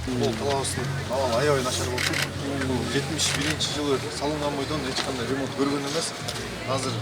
Бул талабыбыздын абал аябай начар болчу. Бул 71-жылы салынган бойдон эч кандай ремонт көргөн эмес. Азыр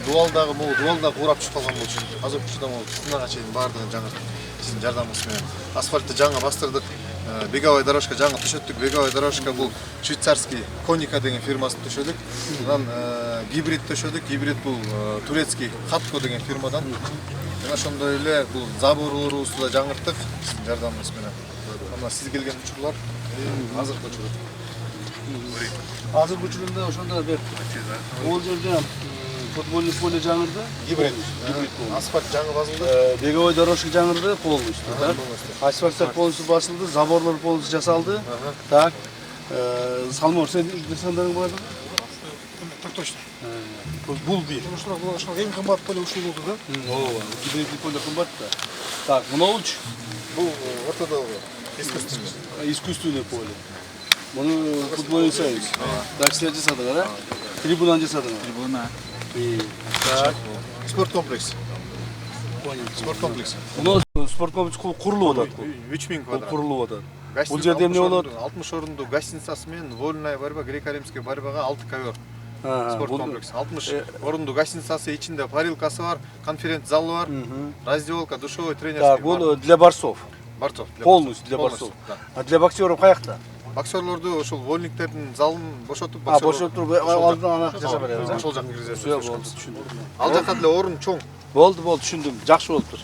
дуалдагы курап түшүп калган болчу. Азыр учурда ушунага чейин баардыгын жаңыртып, сиздин жардамыңыз менен асфальтты жаңы бастырдык. Беговая дорожка жаңы төшөттүк. Беговая дорожка бул швейцарский Коника деген фирмасын төшөдүк. Анан гибрид төшөдүк. Гибрид бул турецкий Хатко деген фирмадан. Жана ошондой эле бул заборлорубузду да жаңырттык сиздин жардамыңыз менен. Ана сиз келген учурлар азыркы учур. Азыркы учурунда ошондо бир ол жерде футбольный поле жаңырды. Гибрид. Асфальт жаңы басылды. Беговой дорожка жаңырды полностью, так? Асфальттар полностью басылды, заборлор полностью жасалды. Так. Салмор, сен нерсеңдерің бар да? Так точно. Бул бир. Ушуна бул эң кымбат поле ушул болду да. Ооба, гибридный поле кымбат да. Так, мыноучу? Бул ортодогу искусственный поле. Bunu futbolun sayıyoruz. Taksiler жасадың, да? Трибунан жасадың. Трибуна. Так. Спорт комплекс. Спорт комплекс. Мына спорт комплекс курулуп атат. 3000 квадрат. Курулуп атат. Бул жерде эмне болот? 60 орындуу гостиницасы менен вольная борьба, греко-римский борьбага 6 ковер. Спорт комплекс. 60 орындуу гостиницасы, ичинде парилкасы бар, конференц залы бар, раздевалка, душевой, тренерский. Так, бул для борцов. Борцов. Полностью для борцов. А для боксеров каякта? Боксерлорду ошол вольниктердин залын бошотуп, бошотуп туруп алдын ана жасап беребиз. Ошол жакка киргизебиз. Все, болду, түшүндүм. Ал жакка деле орун чоң. Болду, түшүндүм. Жакшы болуптур.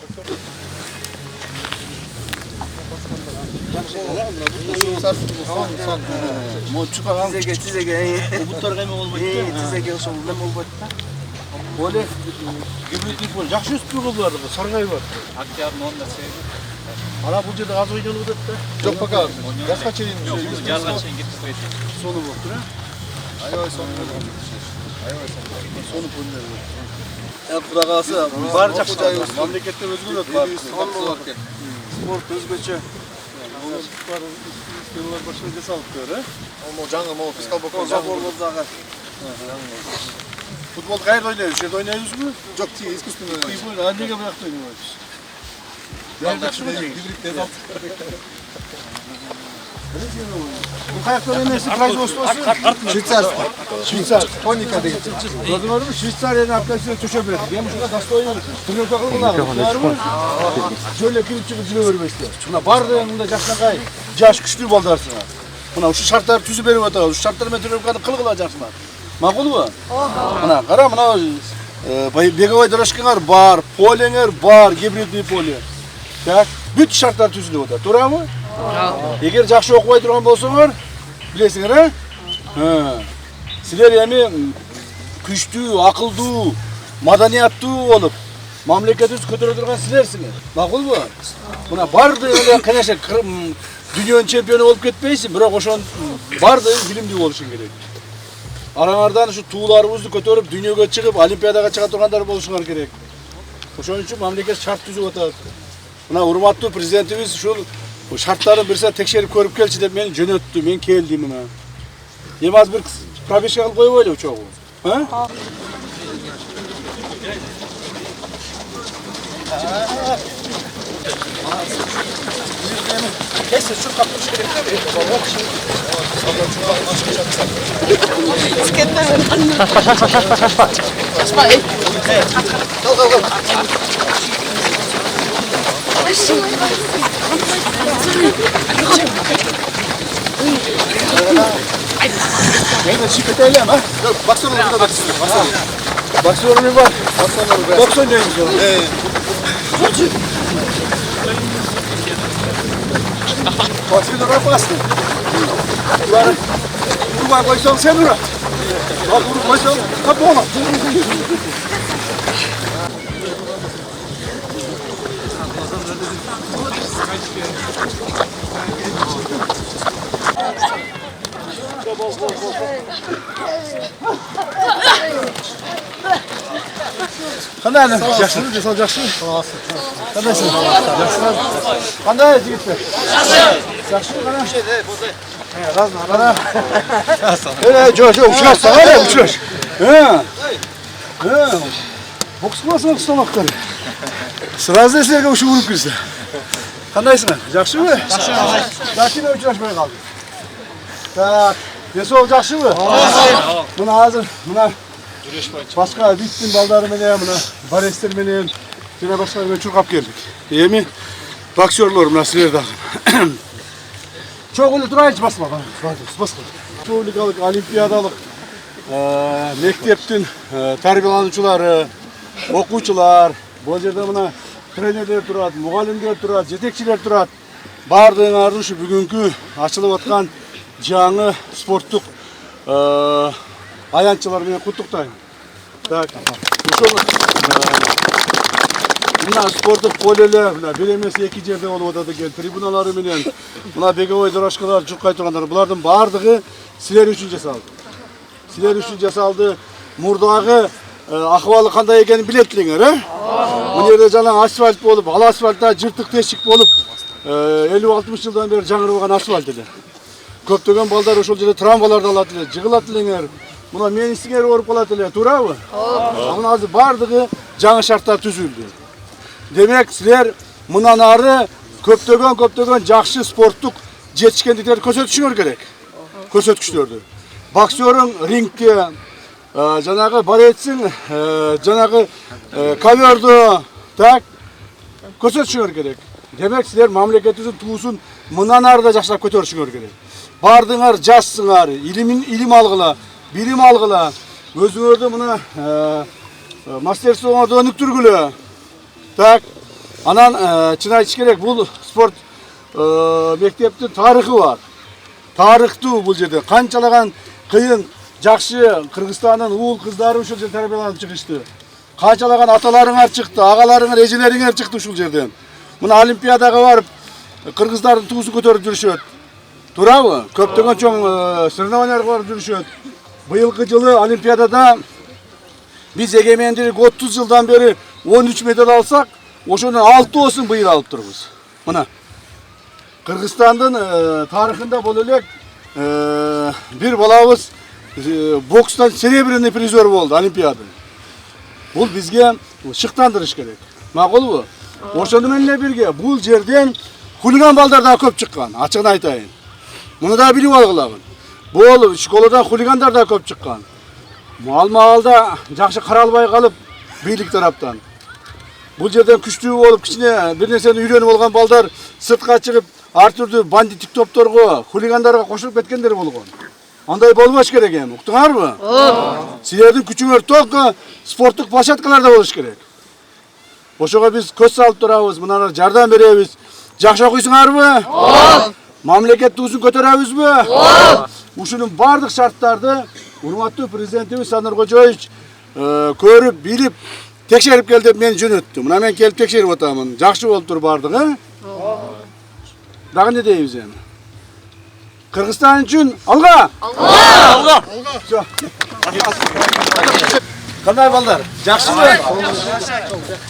Тизеге. Буттар кайма болбойт. Тизеге ошол нем болбойт да. Поле гибридный поле. Жакшы өсүп турган бар, саргай бар. Октябрь 10-да себеби. Ана бул жерде аз ойнолуп атат да. Жок, пока. Жазга чейин. Жазга чейин кетип койт. Сону болуптур, а? Аябай сону болгон. Сону поле. Кудай кааласа бар жакшы жайыбыз. Мамлекеттер өзгөрөт бар. Спорт өзгөчө. Спортlar başına жасалып көр, а? Ол жаңы мол фискал бокон заборлордагы. Футбол кайерде ойнойбуз? Жерде ойнойбузбу? Жок, тие искусственный. А неге буякта ойнойбуз? Бул каякта эмеси производствосу? Швейцарский. Коника деген. Көрдүңөрбү? Швейцариянын аптасына төшөп берет. Эми ушуга достойно тренировка кылгыла. Жөлө кирип чыгып жүрө бербестер. Мына баардыгы мында жакшынакай жаш күчтүү балдарсыңар. Мына ушу шарттарды түзүп берип атабыз. Ушу шарттар менен тренировканы кылгыла жакшынак. Макулбу? Мына кара, мына беговой дорожкаңар бар, полеңер бар, гибридный поле. Так, бүт шарттар түзүлүп атат. Туурабы? Эгер жакшы окубай турган болсоңор, билесиңер, силер эми күчтүү, акылдуу, маданияттуу болуп, мамлекетибизди көтөрө турган силерсиңер. Макулбу? Мына баардыгы эле конечно дүйнөнүн чемпиону болуп кетпейсиң, бирок ошон баардыгы билимдүү болушуң керек. Араңардан ушу тууларыбызды көтөрүп, дүйнөгө чыгып, олимпиадага чыга тургандар болушуңар керек. Ошон үчүн мамлекет шарт түзүп атат. Мына урматтуу президентибиз ушул шарттарын бир саат текшерип көрүп келчи деп мени жөнөттү, мен келдим мына. Эми азыр бир пробежка кылып койбойлу чогуу. Кесе шуркап туруш керек да. Мен шипет элем, а? Боксерлорду да түзүп. Боксерлор бар. Бокс ойнойбуз. Боксерлор опасный. Булар урмай койсоң сен урат. Ал уруп койсоң кап болот. Кандай жакшымы? Жасал жакшымы? Кандайсың? Жакшымы? Кандай жигиттер? Жакшымы кана? Разно. Жо, учураш сага, учураш. Бокс кыласың, столоктор. Сразу силерге ушу болуп кирсе. Кандайсыңар? Жакшыбы? Жакшы учурашпай калды. Так, денсаулык жакшыбы? Мына азыр, мына башка биттин балдары менен, мына барестер менен жана башка менен чуркап келдик. Эми боксерлор мына силер дагы. Чоң эле турайынчы басма. Республикалык олимпиадалык мектептин тарбиялануучулары, окуучулар, бул жерде мына тренерлер турат, мугалимдер турат, жетекчилер турат. Бардыгыңарды ушу бүгүнкү ачылып аткан жаңы спорттук аянтчылар менен куттуктайм. Так, ошол мына спорттук полелер, мына бир эмес эки жерде болуп атат экен. Трибуналары менен мына беговой дорожкалар жуккай тургандар. Булардын бардыгы силер үчүн жасалды. Силер үчүн жасалды. Мурдагы акыбалы кандай экенин билет элеңер, Мына жерде жана асфальт болуп, ал асфальтта жыртык тешик болуп, 50-60 жылдан бери жаңырылган асфальт эле. Көптөгөн балдар ошол жерде травмаларды алат эле, жыгылат элеңер. Мына менин сиңер ооруп калат эле, туурабы? Мына азыр бардыгы жаңы шарттар түзүлдү. Демек, силер мындан ары көптөгөн жакшы спорттук жетишкендиктерди көрсөтүшүңөр керек. Көрсөткүчтөрдү. Боксерың рингте, жанагы баретсиң, жанагы коверду, так, көрсөтүшүңөр керек. Демек, силер мамлекетибиздин туусун мындан ары да жакшырак көтөрүшүңөр керек. Бардыңар, жазсыңар, илим алгыла, билим алгыла, өзүңөрдү мына мастерствоңорду өнүктүргүлө. Так, анан чын айтыш керек, бул спорт мектептин тарыхы бар. Тарыхтуу бул жерде. Канчалаган кыйын, жакшы Кыргызстандын уул кыздары ушул жерде тарбияланып чыгышты. Канчалаган аталарыңар чыкты, агаларыңар, эжелериңер чыкты ушул жерден. Мына олимпиадага барып, кыргыздардын туусун көтөрүп жүрүшөт. Туурабы? Көптөгөн чоң соревнованияларга барып жүрүшөт. Быйылкы жылы олимпиадада биз эгемендүүлүк 30 жылдан бери 13 медаль алсак, ошонун 6-оосун быйыл алып турбуз. Мына Кыргызстандын тарыхында бул элек бир балабыз бокстан серебряный призер болду олимпиада. Бул бизге шыктандырыш керек. Макулбу? Ошону менен бирге бул жерден хулиган балдар да көп чыккан, ачыгын айтайын. Муну да билип алгылагын. Бул школадан хулигандар да көп чыккан. Маалда жакшы каралбай калып бийлик тараптан. Бул жерден күчтүү болуп, кичине бир нерсени үйрөнүп алган балдар сыртка чыгып, ар түрдүү бандиттик топторго, хулигандарга кошулуп кеткендер болгон. Андай болбош керек эми, уктуңарбы? Силердин күчүңөр толку спорттук площадкаларда болуш керек. Ошого биз көз салып турабыз, мына жардам беребиз. Жакшы окуйсуңарбы? Мамлекет туусун көтөрөбүзбү? Ушунун бардык шарттарды урматтуу президентибиз Санар Кожоевич көрүп, билип, текшерип кел деп мени жөнөттү. Мына мен келип текшерип атамын. Жакшы болуптур бардыгы. Дагы не дейбиз эми? Кыргызстан үчүн алга! Алга! Алга! Кандай балдар? Жакшыбы?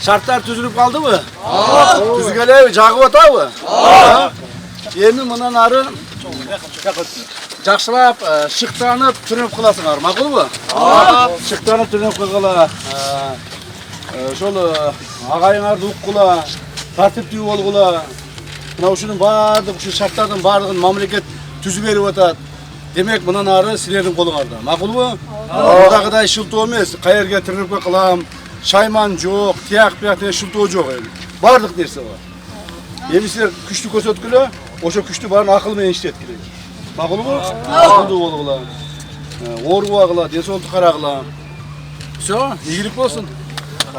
Шарттар түзүлүп калдыбы? Түзүгөлөбү, жагып атабы? Эми мындан ары жакшылап, шыктанып, түрөнүп каласыңар, макулбу? Шыктанып, түрөнүп калгыла. Ошол агайыңарды уккула, тартиптүү болгула. Мына ушунун бардык, ушу шарттардын бардыгын мамлекет түзүп берип атат. Демек, мындан ары силердин колуңарда. Макулбу? Мурдагыдай шылтоо эмес, каерге тирнепке кылам, шайман жок, тияк деген шылтоо жок эми. Бардык нерсе бар. Эми силер күчтүү көрсөткүлө, ошо күчтүү баарын акыл менен иштеткиле. Макулбу? Акылдуу болгула. Оорубагыла, ден-соолукту карагыла. Всё, ийгилик болсун.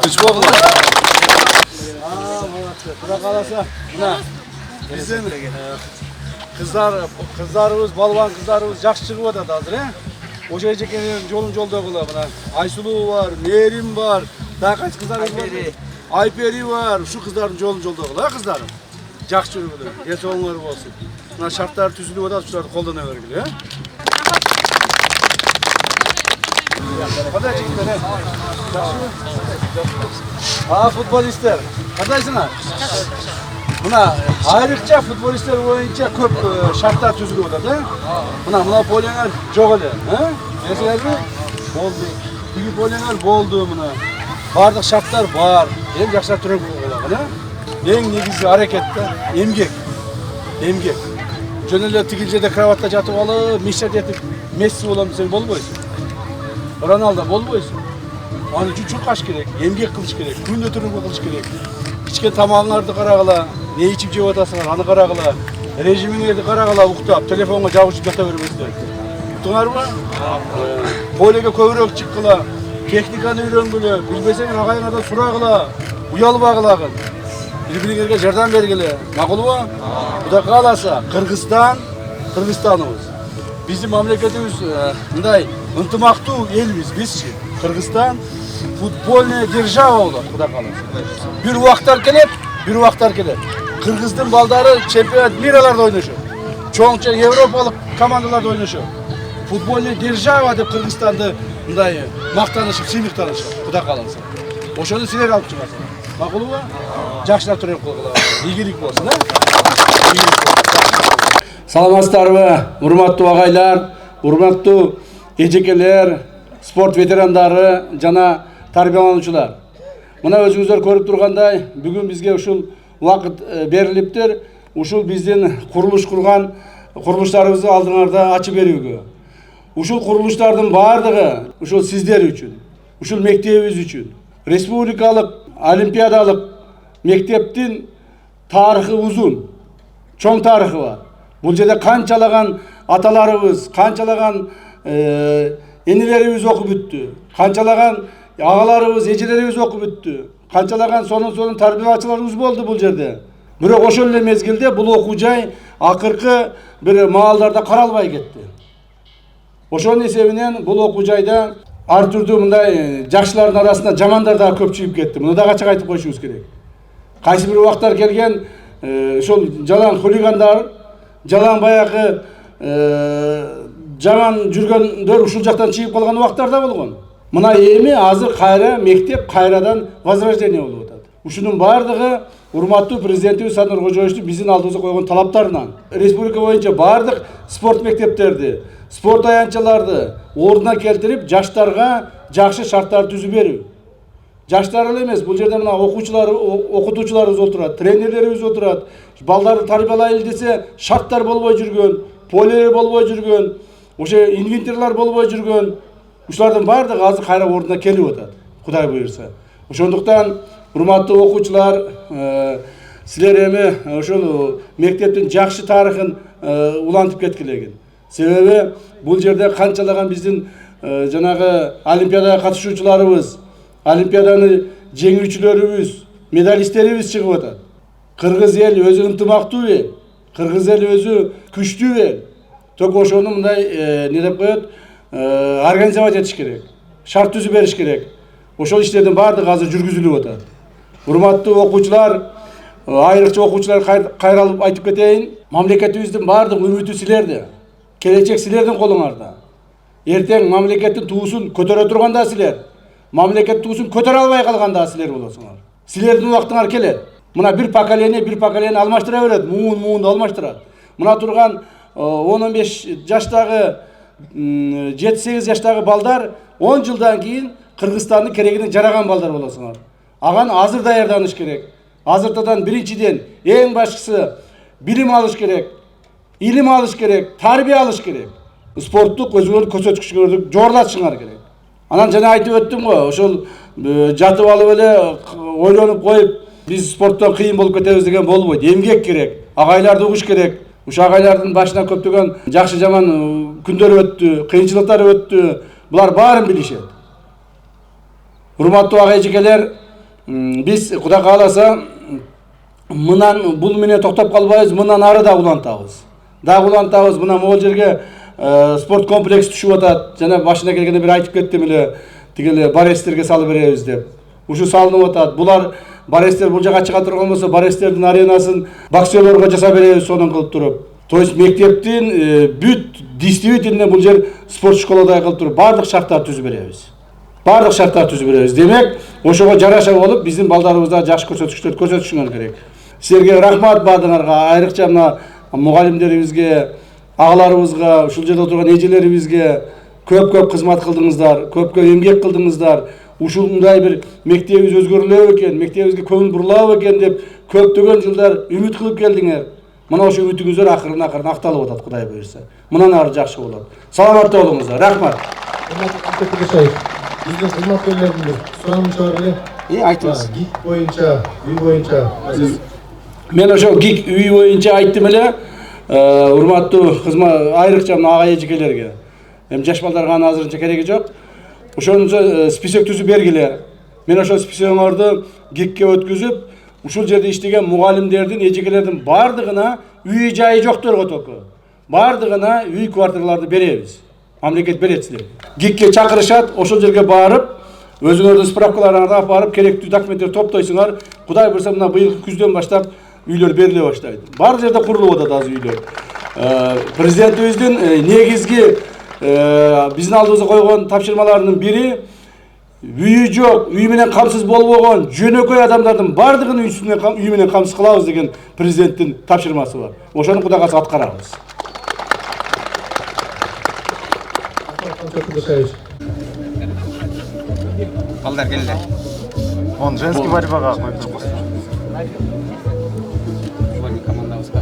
Тынч болгула. Кудай кааласа, мына биздин кыздарыбыз, балбан кыздарыбыз жакшы чыгып атат азыр, Ошо эжекенин жолун жолдогула, мына Айсулуу бар, Мээрим бар, дагы кайсы кыздарыбыз бар? Айпери бар, ушу кыздардын жолун жолдогула, кыздарым. Жакшы жүргүлө, ден соолугуңар болсун. Мына шарттар түзүлүп атат, ушуларды колдоно бергиле, Кандай жигиттер, футболисттер, кандайсыңар? Мына айрыкча футболисттер боюнча көп шарттар түзүлүп атат, Мына полеңер жок эле, Эсиңерби? Болду. Тиги полеңер болду мына. Бардык шарттар бар. Эми жакшыраак түрөп койгула, Ana en negizgi hareketте emgek. Emgek. Жөн эле тигил жерде кроватта жатып алып, мишет этип Месси болом десең болбойсуң. Роналдо болбойсуң. Аны үчүн чукаш керек, эмгек кылыш керек, күн өтүрүүгө кылыш керек. Ичкен тамагыңарды карагыла, не ичип жеп атасыңар, аны карагыла. Режимиңерди карагыла, уктап, телефонго жабышып жата бербеңиздер. Уктуңарбы? Полеге көбүрөөк чыккыла, техниканы үйрөнгүлө, билбесең агайыңардан сурагыла, уялбагылагы. Бири-бириңерге жардам бергиле. Макулбу? Кудай кааласа, Кыргызстаныбыз. Биздин мамлекетибиз мындай ынтымактуу элбиз, бизчи. Кыргызстан футбольная держава болот, кудай кааласа. Бир убактар келет. Кыргыздын балдары чемпионат мираларда ойношот. Чоңча европалык командаларда ойношот. Футбольная держава деп Кыргызстанды мындай мактанышып, сыйлыктанышат, кудай кааласа. Ошону силер алып чыгасыңар. Макулбу? Жакшылап турып койгула. Ийгилик болсун, Саламатсыздарбы, урматтуу агайлар, урматтуу эжекелер, спорт ветерандары жана тарбиялануучулар. Мына өзүңүздөр көрүп тургандай, бүгүн бизге ушул убакыт берилиптир. Ушул биздин курулуш курган курулуштарыбызды алдыңарда ачып берүүгө. Ушул курулуштардын баардыгы ушул сиздер үчүн, ушул мектебибиз үчүн. Республикалык олимпиадалык мектептин тарыхы узун, чоң тарыхы бар. Бул жерде канчалаган аталарыбыз, канчалаган энелерибиз окуп бүттү, канчалаган агаларыбыз, эжелерибиз окуп бүттү, канчалаган сонун тарбиячыларыбыз болду бул жерде. Бирок ошол эле мезгилде бул окуу жай акыркы бир маалдарда каралбай кетти. Ошонун эсебинен бул окуу жайда ар түрдүү мындай жакшылардын арасында жамандар да көпчүйүп кетти. Муну дагы ачык айтып коюшубуз керек. Кайсы бир убактар келген ошол жалаң хулигандар, жалаң баягы жаман жүргөндөр ушул жактан чыгып калган убактар да болгон. Мына эми азыр кайра мектеп кайрадан возрождение болуп атат. Ушунун баардыгы урматтуу президентибиз Садыр Кожоевичтин биздин алдыбызга койгон талаптарынан. Республика боюнча баардык спорт мектептерди, спорт аянтчаларды ордуна келтирип, жаштарга жакшы шарттар түзүп берүү. Жаштар эле эмес, бул жерде мына окутуучуларыбыз отурат, тренерлерибиз отурат. Балдарды тарбиялайлы десе, шарттар болбой жүргөн, полелер болбой жүргөн, ошо инвентарлар болбой жүргөн. Ушулардын баардыгы азыр кайра ордуна келип атат, Кудай буйрса. Ошондуктан урматтуу окуучулар, силер эми ошол мектептин жакшы тарыхын улантып кеткилегин. Себеби бул жерде канчалаган биздин жанагы олимпиадага катышуучуларыбыз, олимпиаданы жеңүүчүлөрүбүз, медалисттерибиз чыгып атат. Кыргыз эл өзү ынтымактуу эл, кыргыз эл өзү күчтүү эл. Ток ошону мындай не деп коет, организовать этиш керек, шарт түзүп бериш керек. Ошол иштердин баардыгы азыр жүргүзүлүп атат. Урматтуу окуучулар, айрыкча окуучулар кайралып айтып кетейин, мамлекетибиздин баардык үмүтү силерде. Келечек силердин колуңарда. Эртең мамлекеттин туусун көтөрө турганда силер, мамлекет туусун көтөрө албай калганда силер болосуңар. Силердин убактыңар келет. Мына бир поколение алмаштыра берет, муунду алмаштырат. Мына турган 15 жаштагы, 7-8 жаштагы балдар 10 жылдан кийин Кыргызстандын керегине жараган балдар болосуңар. Аган азыр даярданыш керек. Азыртадан биринчиден эң башкысы билим алыш керек, илим алыш керек, тарбия алыш керек. Спорттук өзүңөрдүн көрсөткүчүңөрдү жоорлатышыңар керек. Анан жана айтып өттүм го, ошол жатып алып эле ойлонуп коюп, биз спорттон кыйын болуп кетебиз деген болбойт. Эмгек керек, агайларды угуш керек. Ушу агайлардын башынан көптөгөн жакшы жаман күндөр өттү, кыйынчылыктар өттү. Булар баарын билишет. Урматтуу ага эжекелер, биз Кудай кааласа мындан бул менен токтоп калбайбыз, мындан ары да улантабыз. Мына могул жерге спорт комплекс түшүп атат. Жана башына келгенде бир айтып кеттим эле, тигеле барестерге салып беребиз деп. Ушу салынып атат. Булар барестер бул жака чыга турган болсо, барестердин аренасын боксерлорго жасап беребиз сонун кылып туруп. То есть мектептин бүт действительно бул жер спорт школадай кылып туруп баардык шарттар түзүп беребиз. Демек, ошого жараша болуп биздин балдарыбызда жакшы көрсөткүчтөрдү көрсөтүшүңөр керек. Силерге рахмат баардыгыңарга, айрыкча мына мугалимдерибизге, агаларыбызга, ушул жерде отурган эжелерибизге көп кызмат кылдыңыздар, көп эмгек кылдыңыздар. ушундай бир мектебибиz өзгөрүлөбү экен, мектебибизге көңүл бурулабы экен деп көптөгөн жылдар үмүт кылып келдиңер. Мына ошо үмүтүңүздөр акырын акталып атат, Кудай буйрса. Мындан ары жакшы болот. Саламатта болуңуздар. Рахмат. Биздин кызматкерлердин сурамышы бар эле. Айтыңыз. ГИК боюнча, үй боюнча. Мен ошо ГИК үй боюнча айттым эле. Урматтуу айрыкча мына ага эжекелерге. Эми жаш балдарга аны азырынча кереги жок. Ошончо список түзүп бергиле. Мен ошо списогуңарды ГИКке өткүзүп, ушул жерде иштеген мугалимдердин, эжекелердин бардыгына үй жайы жокторго толку бардыгына үй квартираларды беребиз. Мамлекет берет силерге. ГИКке чакырышат, ошол жерге барып, өзүңөрдүн справкаларыңарды алып барып, керектүү документтерди топтойсуңар. Кудай буйрса мына быйыл күздөн баштап үйлөр бериле баштайт. Бар жерде курулуп атат азыр үйлөр. Президентибиздин негизги биздин алдыбызга койгон тапшырмаларынын бири үйү жок, үй менен камсыз болбогон жөнөкөй адамдардын бардыгын үй менен камсыз кылабыз деген президенттин тапшырмасы бар. Ошону Кудай кааласа аткарабыз. Балдар келдилер. Он женский борьбага коюп турбосун. Командабызга.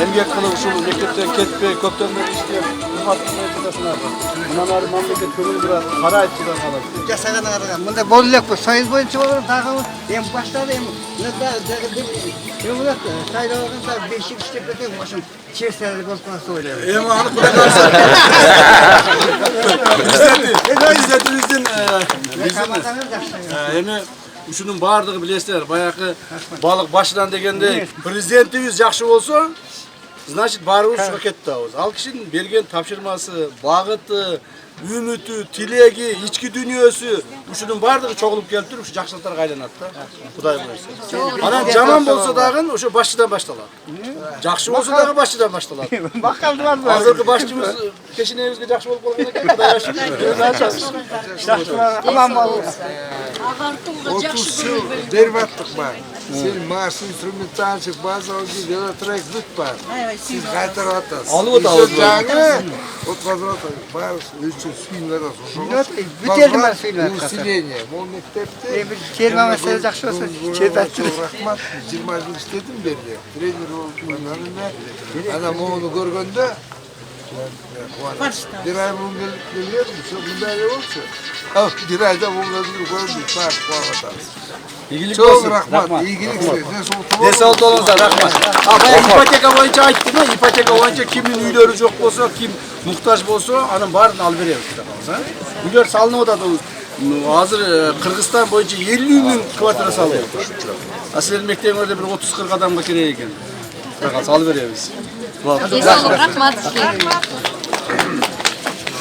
Emgek kılıp uşul mekteптен кетпей, көптөн бери иштеп, кызматына жатасыңар. Мындан ары мамлекет көңүл бурат, карайт турган калат. Жасагандарга мындай болу элек бу союз боюнча болор дагы эми баштады эми шайлап алганда 5 жыл иштеп кетем ошо честный болуп калса ойлойм. Эми аны Кудай калса. Президентибиздин эми ушунун баардыгы билесиздер, баягы балык башынан дегенде президентибиз жакшы болсо, значит баарыбыз ушуга кетип атабыз. Ал кишинин берген тапшырмасы, багыты, үмүтү, тилеги, ички дүйнөсү ушунун баардыгы чогулуп келип туруп ушу жакшылыктарга айланат да. Кудай буйрса. Анан жаман болсо дагы ошо башчыдан башталат. Жакшы болсо дагы башчыдан башталат. Бакалдыбар бар. Азыркы башчыбыз кечинебизге жакшы болуп калган экен, Кудай шүкүр. Аман болуп. Ағартуға жақсы көріп Беріп аттық бар. Сен марш инструментальщик, базовый велотрек бүт бар. Сіз қайтарып атасыз. Алып атабыз. Жаңы отқазып атасыз. Бар үшін сүйінлер атасыз. Бүтелді ма сүйінлер атасыз? Усиление. Ол мектепте. Терма мәселе жақсы болса, чет Рахмат. 20 жыл істедім берді. Тренер болып. Ана моны көргенде bir ay bunu geliyor mu? Bunda ne olsa? Bir ayda bunu görüyoruz. Çok rahmat. İyilik size. Dese oldu olunuzda rahmat. İpoteka boyunca ayttı mı? İpoteka boyunca kimin üylörü çok bolsa, kim muhtaç bolsa, anın barını alıp veriyoruz. Üylör salınıp atады. Hazır Kırgızstan boyunca 50 bin kvartira salınıyor. Sizlerin mekteğinizde bir 30-40 adamga kerek eкен. Alıp veriyoruz. Rahmat.